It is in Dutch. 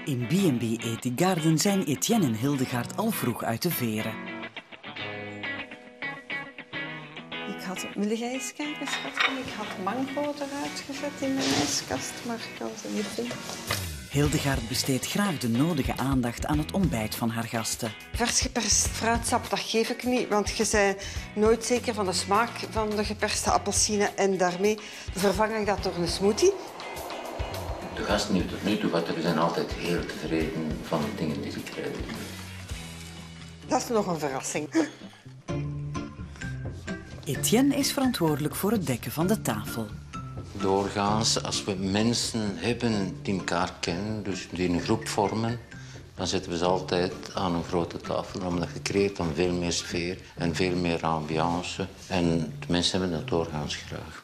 In B&B Eet Garden zijn Etienne en Hildegaard al vroeg uit de veren. Wil jij eens kijken, schat? Ik had mango eruit gezet in mijn ijskast, maar ik kan ze niet vinden. Hildegaard besteedt graag de nodige aandacht aan het ontbijt van haar gasten. Vers geperst fruitsap, dat geef ik niet, want je bent nooit zeker van de smaak van de geperste appelsine en daarmee vervang ik dat door een smoothie. De gasten die tot nu toe wat hebben, zijn altijd heel tevreden van de dingen die ze krijgen. Dat is nog een verrassing. Etienne is verantwoordelijk voor het dekken van de tafel. Doorgaans, als we mensen hebben die elkaar kennen, dus die een groep vormen, dan zetten we ze altijd aan een grote tafel. Omdat je creëert dan veel meer sfeer en veel meer ambiance. En de mensen hebben dat doorgaans graag.